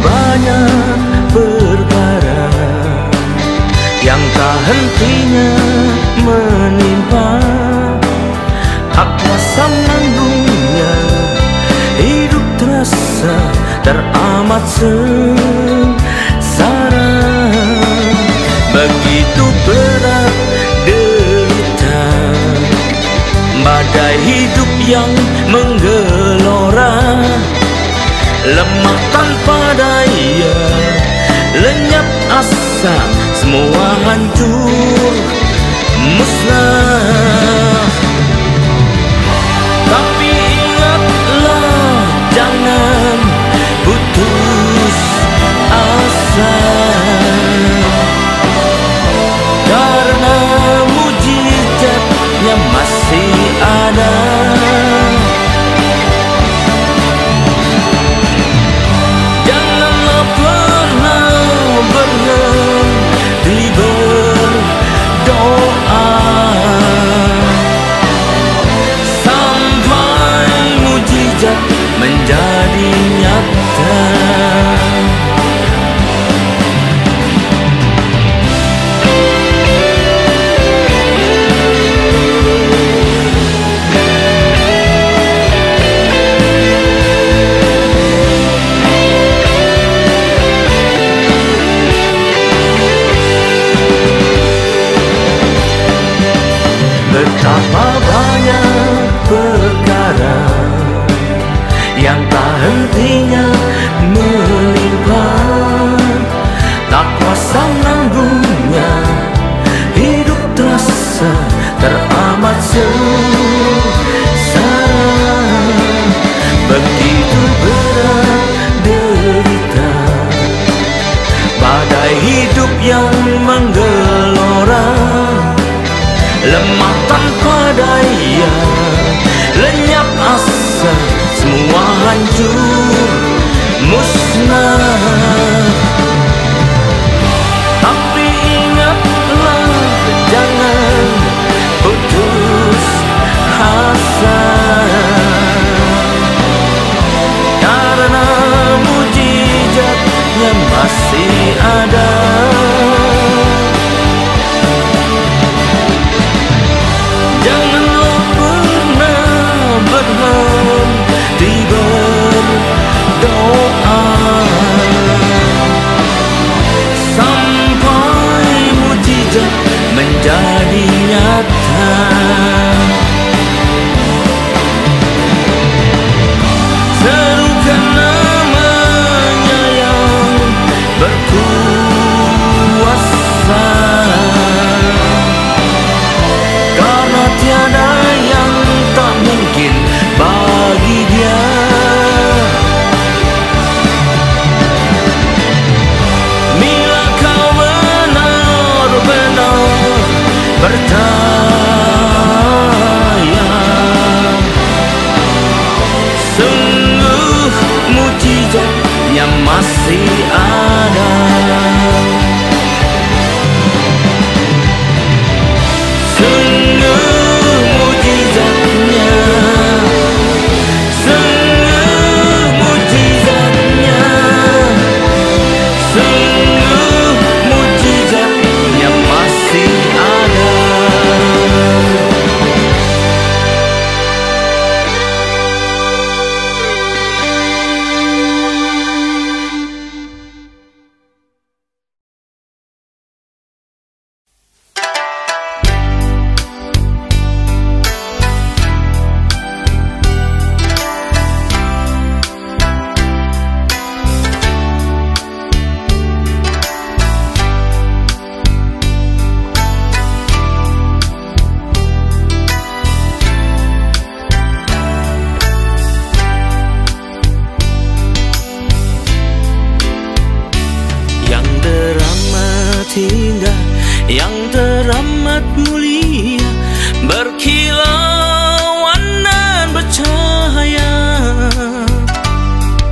banyak perkara yang tak hentinya menimpa. Tak kuasa menanggungnya, hidup terasa teramat sengsara. Begitu berat derita, badai hidup yang menggelora. Lemah tanpa daya, lenyap asa, semua hancur musnah. Tapi ingatlah, jangan putus asa, karena mujizatnya masih ada. Janganlah pernah berhenti berdoa sampai mujizat menjadi nyata. Betapa banyak perkara yang tak hentinya menimpa. Tak kuasa menanggungnya, hidup terasa teramat sengsara. Begitu berat derita, badai hidup yang menggelora. Lemah tanpa daya, lenyap asa, semua hancur musnah. Tapi ingatlah, jangan putus asa, karena mujizatnya masih ada. Janganlah pernah berhenti berdoa sampai mujizat menjadi nyata. Serukan namanya yang berkuasa, karena tiada yang tak mungkin bagi Dia. Bila kau benar-benar percaya, sungguh mujizatnya masih ada. Yang teramat mulia, berkilauan dan bercahaya,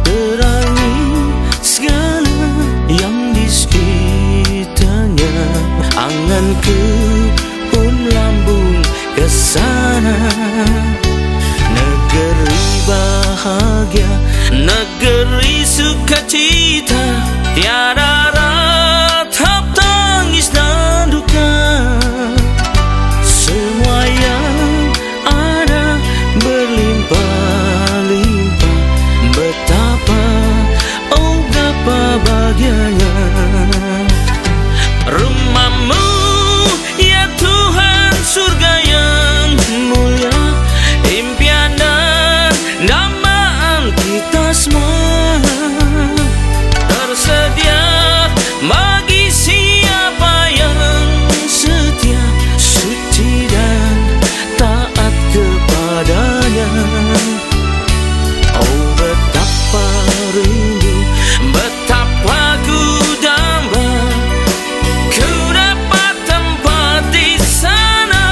terangi segala yang di sekitarnya. Anganku pun lambung ke sana, negeri bahagia, negeri sukacita. sukacita, tiada ratap tangis dan duka. Semua yang ada berlimpah-limpah, betapa, oh betapa bahagianya. Rumahmu ya Tuhan, surga yang mulia, impian dan dambaan kita semua, tersedia bagi siapa yang setia, suci dan taat kepadanya. Oh betapa rindu, betapa ku damba, ku dapat tempat di sana.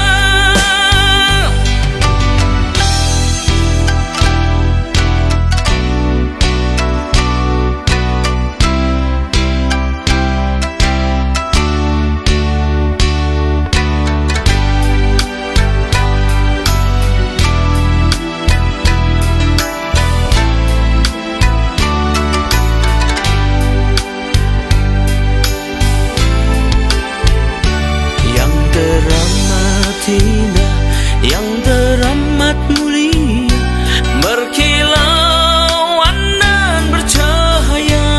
Yang teramat indah, yang teramat mulia, berkilauan dan bercahaya,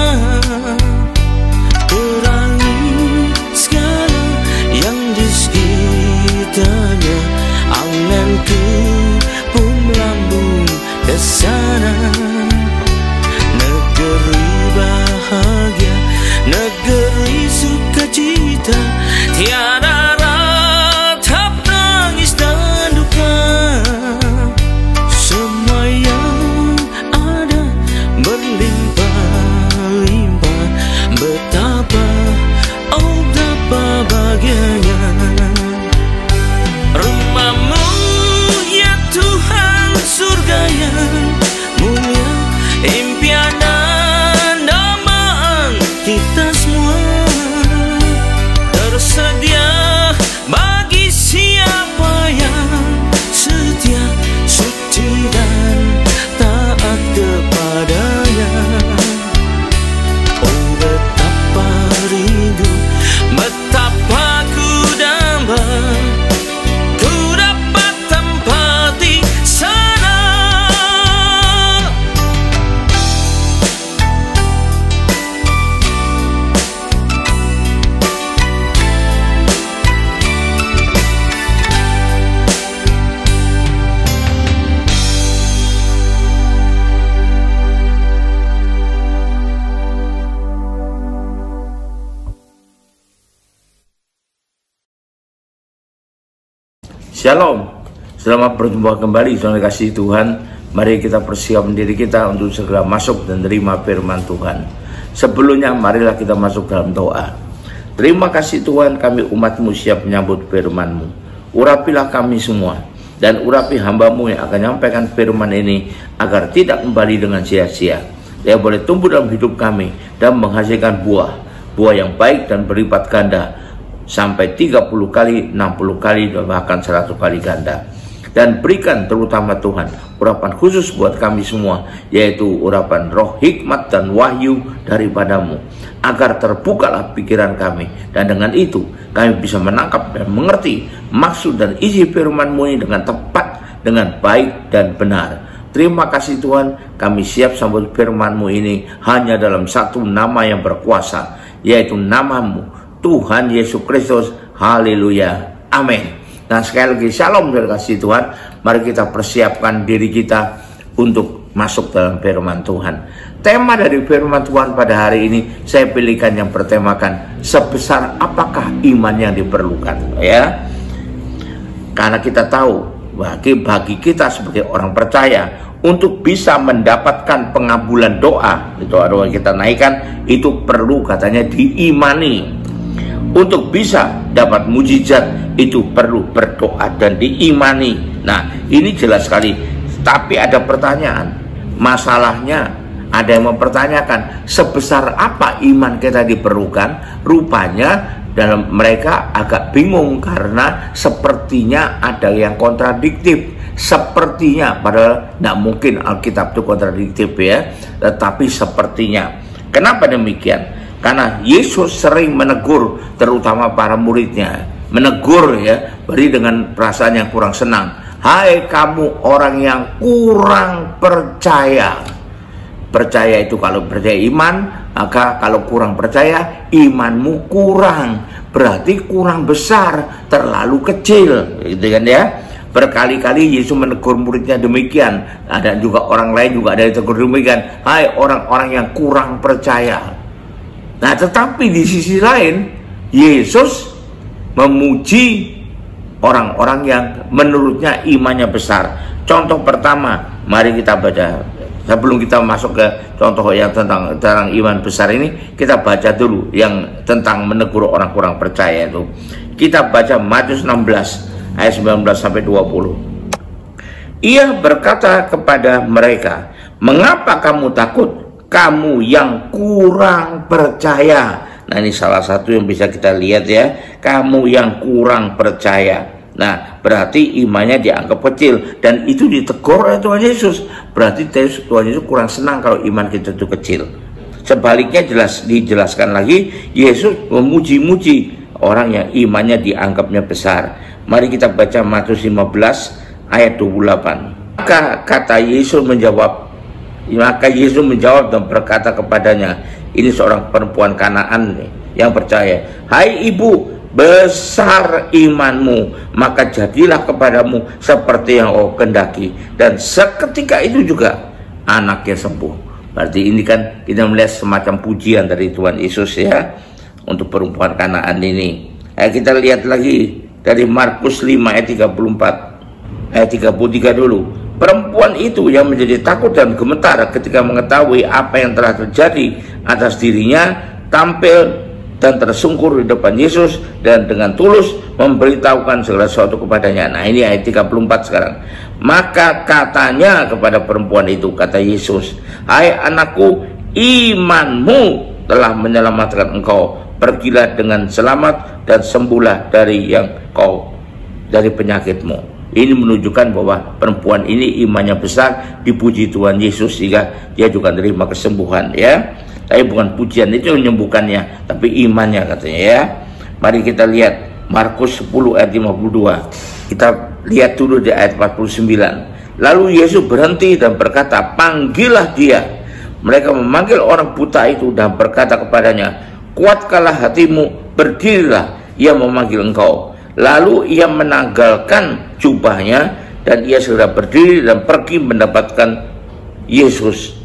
terangi segala yang di sekitarnya. Anganku pun melambung ke sana, negeri bahagia, negeri sukacita, tiada ratap tangis dan duka. Semua yang ada berlimpah-limpah, betapa, oh betapa bahagianya. Rumahmu ya Tuhan, surga yang mulia, impian dan dambaan kita semua, tersedia bagi siapa yang setia, suci dan taat kepadanya. Oh betapa rindu, betapa ku damba, ku dapat tempat di sana. Shalom, selamat berjumpa kembali saudara kasih Tuhan. Mari kita persiapkan diri kita untuk segera masuk dan terima firman Tuhan. Sebelumnya marilah kita masuk dalam doa. Terima kasih Tuhan, kami umat-Mu siap menyambut firman-Mu. Urapilah kami semua dan urapi hamba-Mu yang akan menyampaikan firman ini, agar tidak kembali dengan sia-sia. Dia boleh tumbuh dalam hidup kami dan menghasilkan buah yang baik dan berlipat ganda, sampai 30 kali, 60 kali, dan bahkan 100 kali ganda. Dan berikan terutama Tuhan urapan khusus buat kami semua, yaitu urapan roh hikmat dan wahyu daripadamu, agar terbukalah pikiran kami, dan dengan itu kami bisa menangkap dan mengerti maksud dan isi firman-Mu ini dengan tepat, dengan baik dan benar. Terima kasih Tuhan, kami siap sambut firman-Mu ini hanya dalam satu nama yang berkuasa, yaitu nama-Mu, Tuhan Yesus Kristus. Haleluya, amin. Nah sekali lagi shalom saudara kasih Tuhan. Mari kita persiapkan diri kita untuk masuk dalam firman Tuhan. Tema dari firman Tuhan pada hari ini saya pilihkan yang bertemakan sebesar apakah iman yang diperlukan, ya. Karena kita tahu bagi kita sebagai orang percaya, untuk bisa mendapatkan pengabulan doa, itu doa kita naikkan, itu perlu katanya diimani. Untuk bisa dapat mujizat itu perlu berdoa dan diimani. Nah ini jelas sekali. Tapi ada pertanyaan, masalahnya ada yang mempertanyakan sebesar apa iman kita diperlukan. Rupanya dalam mereka agak bingung karena sepertinya ada yang kontradiktif. Sepertinya, padahal tidak mungkin Alkitab itu kontradiktif ya, tetapi sepertinya. Kenapa demikian? Karena Yesus sering menegur terutama para muridnya. Menegur ya, beri dengan perasaan yang kurang senang. Hai kamu orang yang kurang percaya. Percaya itu kalau percaya iman, maka kalau kurang percaya imanmu kurang. Berarti kurang besar, terlalu kecil, gitu kan ya. Berkali-kali Yesus menegur muridnya demikian. Ada juga orang lain juga ada yang tegur demikian. Hai orang-orang yang kurang percaya. Nah tetapi di sisi lain Yesus memuji orang-orang yang menurutnya imannya besar. Contoh pertama, mari kita baca. Sebelum kita masuk ke contoh yang tentang iman besar ini, kita baca dulu yang tentang menegur orang kurang percaya itu. Kita baca Matius 16 ayat 19 sampai 20. Ia berkata kepada mereka, "Mengapa kamu takut, kamu yang kurang percaya?" Nah, ini salah satu yang bisa kita lihat ya, kamu yang kurang percaya. Nah, berarti imannya dianggap kecil dan itu ditegur oleh Tuhan Yesus. Berarti Tuhan Yesus kurang senang kalau iman kita itu kecil. Sebaliknya dijelaskan lagi, Yesus memuji-muji orang yang imannya dianggapnya besar. Mari kita baca Matius 15 ayat 28. Maka Yesus menjawab dan berkata kepadanya, ini seorang perempuan Kanaan yang percaya, "Hai ibu, besar imanmu, maka jadilah kepadamu seperti yang kau kehendaki." Dan seketika itu juga anaknya sembuh. Berarti ini kan kita melihat semacam pujian dari Tuhan Yesus ya untuk perempuan Kanaan ini. Kita lihat lagi dari Markus 5 ayat 34 ayat 33 dulu. Perempuan itu yang menjadi takut dan gemetar ketika mengetahui apa yang telah terjadi atas dirinya, tampil dan tersungkur di depan Yesus dan dengan tulus memberitahukan segala sesuatu kepadanya. Nah, ini ayat 34 sekarang. Maka katanya kepada perempuan itu, kata Yesus, "Hai anakku, imanmu telah menyelamatkan engkau. Pergilah dengan selamat dan sembuhlah dari penyakitmu." Ini menunjukkan bahwa perempuan ini imannya besar, dipuji Tuhan Yesus sehingga dia juga menerima kesembuhan ya. Tapi bukan pujian itu menyembuhkannya, tapi imannya katanya ya. Mari kita lihat Markus 10 ayat 52. Kita lihat dulu di ayat 49. Lalu Yesus berhenti dan berkata, "Panggillah dia." Mereka memanggil orang buta itu dan berkata kepadanya, "Kuatkanlah hatimu, berdirilah, ia memanggil engkau." Lalu ia menanggalkan jubahnya dan ia segera berdiri dan pergi mendapatkan Yesus.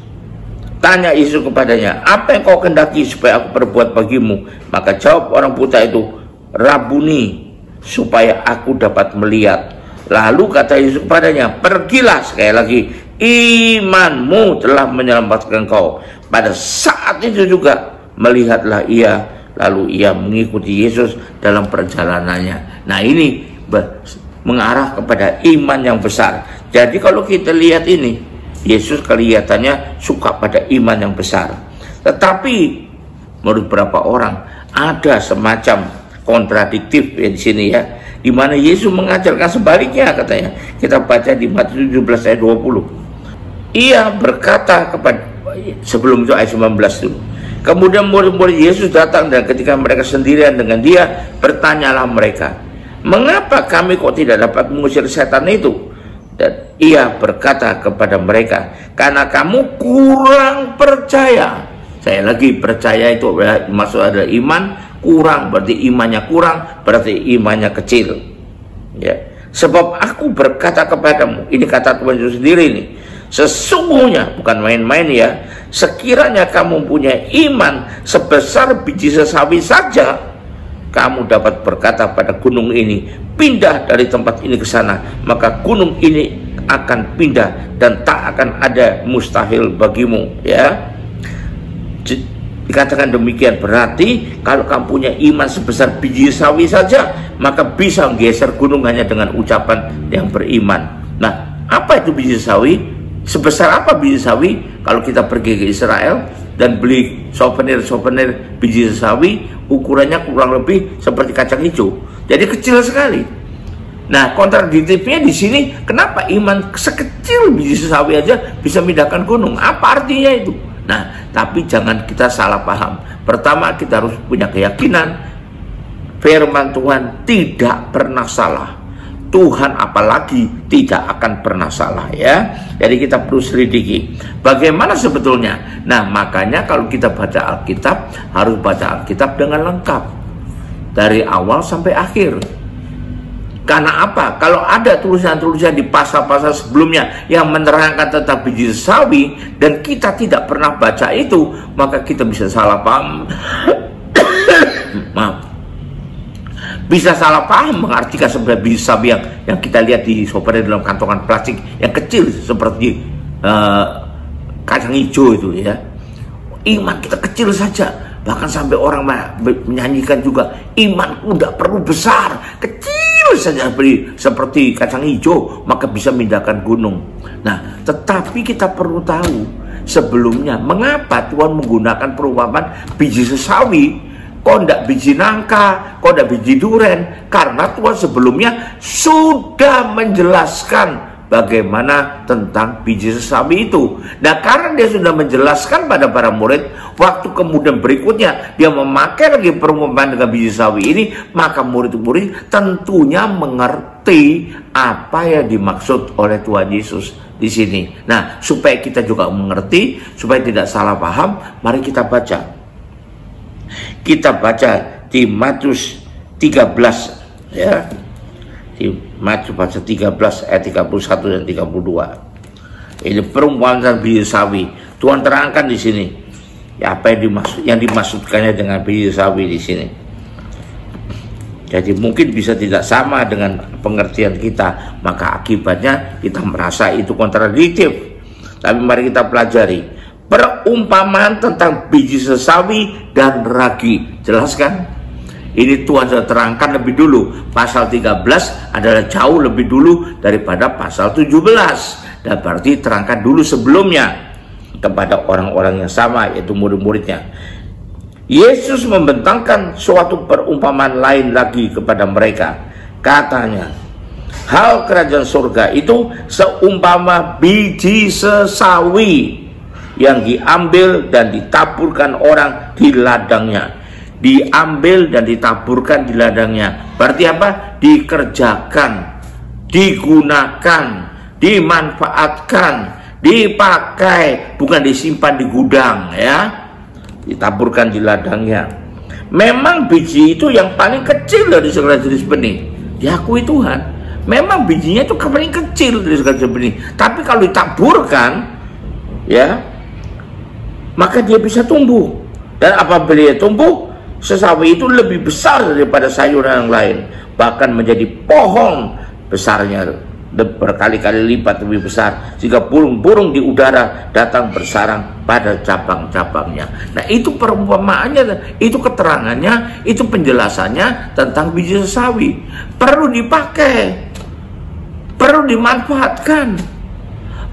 Tanya Yesus kepadanya, "Apa yang kau kehendaki supaya aku perbuat bagimu?" Maka jawab orang buta itu, "Rabuni, supaya aku dapat melihat." Lalu kata Yesus kepadanya, "Pergilah," sekali lagi, "imanmu telah menyelamatkan kau." Pada saat itu juga melihatlah ia. Lalu ia mengikuti Yesus dalam perjalanannya. Nah, ini mengarah kepada iman yang besar. Jadi kalau kita lihat ini, Yesus kelihatannya suka pada iman yang besar. Tetapi menurut beberapa orang ada semacam kontradiktif di sini ya, di mana Yesus mengajarkan sebaliknya katanya. Kita baca di Matius 17 ayat 20. Ia berkata kepada, sebelum itu ayat 19 dulu. Kemudian murid-murid Yesus datang dan ketika mereka sendirian dengan dia, bertanyalah mereka, "Mengapa kami kok tidak dapat mengusir setan itu?" Dan ia berkata kepada mereka, "Karena kamu kurang percaya." Saya lagi, percaya itu maksud adalah iman kurang, berarti imannya kurang, berarti imannya kecil. Ya. Sebab aku berkata kepadamu, ini kata Tuhan Yesus sendiri nih, sesungguhnya, bukan main-main ya, sekiranya kamu punya iman sebesar biji sesawi saja, kamu dapat berkata pada gunung ini, "Pindah dari tempat ini ke sana," maka gunung ini akan pindah dan tak akan ada mustahil bagimu ya. Dikatakan demikian, berarti kalau kamu punya iman sebesar biji sawi saja, maka bisa menggeser gunung hanya dengan ucapan yang beriman. Nah, apa itu biji sawi? Sebesar apa biji sawi? Kalau kita pergi ke Israel dan beli souvenir biji sawi, ukurannya kurang lebih seperti kacang hijau. Jadi kecil sekali. Nah, kontradiktifnya di sini, kenapa iman sekecil biji sawi aja bisa memindahkan gunung? Apa artinya itu? Nah, Tapi jangan kita salah paham. Pertama, kita harus punya keyakinan firman Tuhan tidak pernah salah. Tuhan apalagi tidak akan pernah salah, ya. Jadi kita perlu selidiki bagaimana sebetulnya. Nah, makanya kalau kita baca Alkitab, harus baca Alkitab dengan lengkap dari awal sampai akhir. Karena apa? Kalau ada tulisan-tulisan di pasal-pasal sebelumnya yang menerangkan tentang biji sawi dan kita tidak pernah baca itu, maka kita bisa salah paham. Maaf. Bisa salah paham mengartikan sebenarnya biji sawi yang kita lihat di soparnya dalam kantongan plastik yang kecil seperti kacang hijau itu, ya. Iman kita kecil saja, bahkan sampai orang menyanyikan juga, imanku tidak perlu besar, kecil saja seperti kacang hijau maka bisa memindahkan gunung. Nah, tetapi kita perlu tahu sebelumnya mengapa Tuhan menggunakan perumpamaan biji sesawi. Kok tidak biji nangka, kok tidak biji duren? Karena Tuhan sebelumnya sudah menjelaskan bagaimana tentang biji sesawi itu. Nah, karena dia sudah menjelaskan pada para murid, waktu kemudian berikutnya dia memakai lagi perumpamaan dengan biji sawi ini, maka murid-murid tentunya mengerti apa yang dimaksud oleh Tuhan Yesus di sini. Nah, supaya kita juga mengerti, supaya tidak salah paham, mari kita baca. Kita baca di Matius 13, ya. Di Matius pasal 13 ayat 31 dan 32. Ini perumpamaan biji sawi. Tuhan terangkan di sini ya, apa yang dimaksudkannya dengan biji sawi di sini. Jadi mungkin bisa tidak sama dengan pengertian kita, maka akibatnya kita merasa itu kontradiktif. Tapi mari kita pelajari perumpamaan tentang biji sesawi dan ragi. Jelas kan? Ini Tuhan sudah terangkan lebih dulu. Pasal 13 adalah jauh lebih dulu daripada pasal 17. Dan berarti terangkan dulu sebelumnya kepada orang-orang yang sama, yaitu murid-muridnya. Yesus membentangkan suatu perumpamaan lain lagi kepada mereka. Katanya, hal kerajaan surga itu seumpama biji sesawi yang diambil dan ditaburkan orang di ladangnya. Diambil dan ditaburkan di ladangnya. Berarti apa? Dikerjakan, digunakan, dimanfaatkan, dipakai, bukan disimpan di gudang, ya. Ditaburkan di ladangnya. Memang biji itu yang paling kecil dari segala jenis benih. Diakui Tuhan. Memang bijinya itu paling kecil dari segala jenis benih. Tapi kalau ditaburkan, ya, maka dia bisa tumbuh. Dan apabila dia tumbuh, sesawi itu lebih besar daripada sayuran yang lain, bahkan menjadi pohon besarnya berkali-kali lipat lebih besar, jika burung-burung di udara datang bersarang pada cabang-cabangnya. Nah, itu perumpamaannya, itu keterangannya, itu penjelasannya tentang biji sesawi. Perlu dipakai, perlu dimanfaatkan,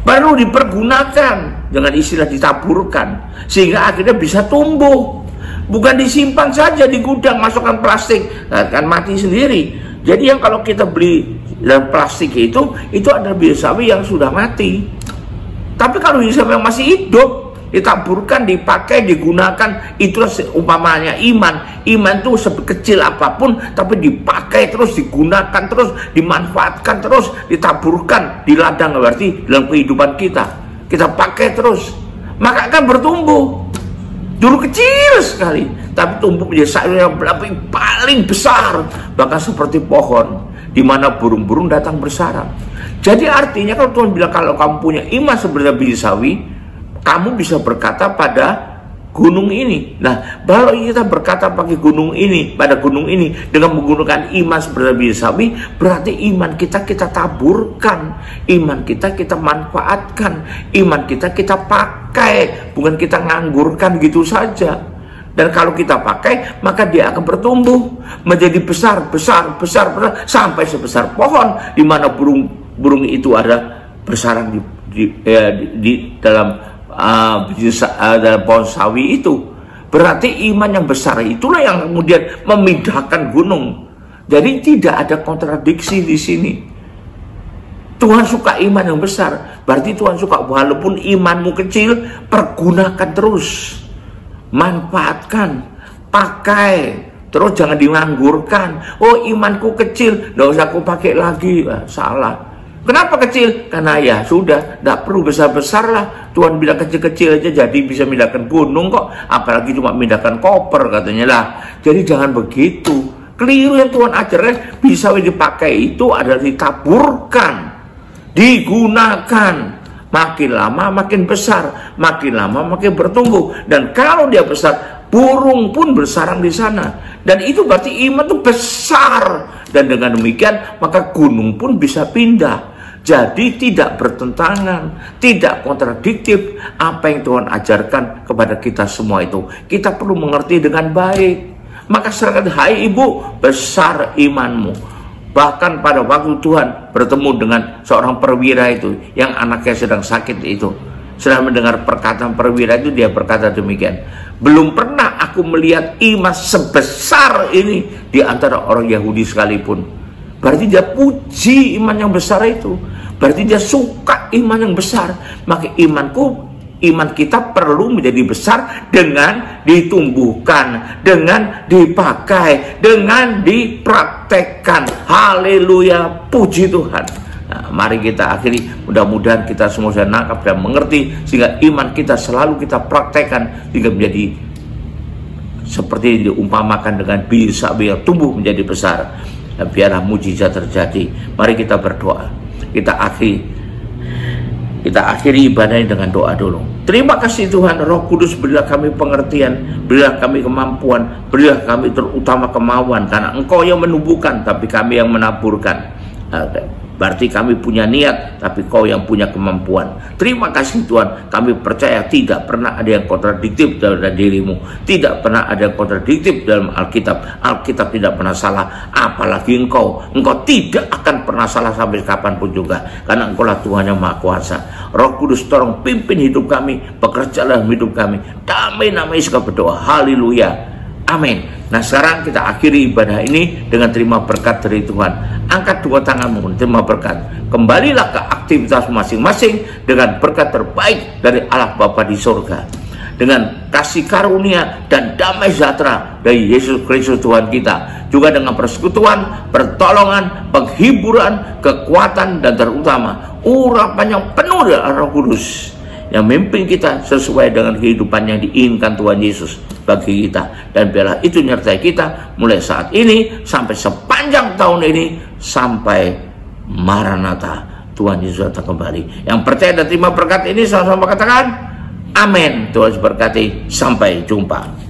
perlu dipergunakan. Jangan istilah ditaburkan, sehingga akhirnya bisa tumbuh. Bukan disimpan saja di gudang, masukkan plastik, nah, kan mati sendiri. Jadi yang kalau kita beli dalam plastik itu adalah biji sawi yang sudah mati. Tapi kalau biji sawi yang masih hidup, ditaburkan, dipakai, digunakan, itulah umpamanya iman. Iman itu sekecil apapun, tapi dipakai terus, digunakan terus, dimanfaatkan terus, ditaburkan di ladang, berarti dalam kehidupan kita. Kita pakai terus, maka akan bertumbuh. Dulu kecil sekali, tapi tumbuh menjadi sayur yang paling besar, bahkan seperti pohon di mana burung-burung datang bersarang. Jadi artinya kalau Tuhan bilang kalau kamu punya iman seperti biji sawi, kamu bisa berkata pada gunung ini. Nah, kalau kita berkata pakai gunung ini, pada gunung ini dengan menggunakan iman seperti biji sawi, berarti iman kita taburkan, iman kita manfaatkan, iman kita pakai, bukan kita nganggurkan gitu saja. Dan kalau kita pakai, maka dia akan bertumbuh menjadi besar sampai sebesar pohon, di mana burung itu ada bersarang di dalam dalam pohon sawi itu. Berarti iman yang besar itulah yang kemudian memindahkan gunung. Jadi tidak ada kontradiksi di sini. Tuhan suka iman yang besar. Berarti Tuhan suka walaupun imanmu kecil, pergunakan terus. Manfaatkan, pakai. Terus jangan dianggurkan. Oh, imanku kecil, nggak usah aku pakai lagi. Salah. Kenapa kecil? Karena ya sudah, nggak perlu besar-besar lah. Tuhan bilang kecil-kecil aja jadi bisa mindahkan gunung kok. Apalagi cuma mindahkan koper katanya lah. Jadi jangan begitu. Keliru yang Tuhan ajarkan, bisa dipakai itu adalah ditaburkan, digunakan. Makin lama makin besar, makin lama makin bertumbuh. Dan kalau dia besar, burung pun bersarang di sana. Dan itu berarti iman itu besar. Dan dengan demikian maka gunung pun bisa pindah. Jadi tidak bertentangan, tidak kontradiktif apa yang Tuhan ajarkan kepada kita semua itu. Kita perlu mengerti dengan baik. Maka serahkan, hai ibu, besar imanmu. Bahkan pada waktu Tuhan bertemu dengan seorang perwira itu, yang anaknya sedang sakit itu, sedang mendengar perkataan perwira itu, dia berkata demikian, belum pernah aku melihat iman sebesar ini di antara orang Yahudi sekalipun. Berarti dia puji iman yang besar itu. Berarti dia suka iman yang besar. Maka iman kita perlu menjadi besar dengan ditumbuhkan, dengan dipakai, dengan dipraktekkan. Haleluya, puji Tuhan. Nah, mari kita akhiri. Mudah-mudahan kita semua sudah nangkap dan mengerti, sehingga iman kita selalu kita praktekkan hingga menjadi seperti diumpamakan dengan biji sawi yang tumbuh menjadi besar. Dan biarlah mujizat terjadi. Mari kita berdoa. Kita akhiri ibadah ini dengan doa dulu. Terima kasih Tuhan, Roh Kudus, berilah kami pengertian, berilah kami kemampuan, berilah kami terutama kemauan, karena Engkau yang menumbuhkan, tapi kami yang menaburkan. Berarti kami punya niat, tapi Kau yang punya kemampuan. Terima kasih Tuhan, kami percaya tidak pernah ada yang kontradiktif dalam dirimu. Tidak pernah ada yang kontradiktif dalam Alkitab. Alkitab tidak pernah salah, apalagi Engkau. Engkau tidak akan pernah salah sampai kapanpun juga, karena Engkau lah Tuhan yang Maha Kuasa. Roh Kudus, tolong pimpin hidup kami, bekerja dalam hidup kami. Damai namanya suka berdoa. Haleluya. Amin. Nah, sekarang kita akhiri ibadah ini dengan terima berkat dari Tuhan. Angkat dua tanganmu, terima berkat. Kembalilah ke aktivitas masing-masing dengan berkat terbaik dari Allah Bapa di surga. Dengan kasih karunia dan damai sejahtera dari Yesus Kristus Tuhan kita. Juga dengan persekutuan, pertolongan, penghiburan, kekuatan, dan terutama urapan yang penuh dari Roh Kudus yang memimpin kita sesuai dengan kehidupan yang diinginkan Tuhan Yesus bagi kita. Dan biarlah itu menyertai kita mulai saat ini sampai sepanjang tahun ini, sampai Maranatha, Tuhan Yesus datang kembali. Yang percaya dan terima berkat ini sama-sama katakan amin. Tuhan berkati, sampai jumpa.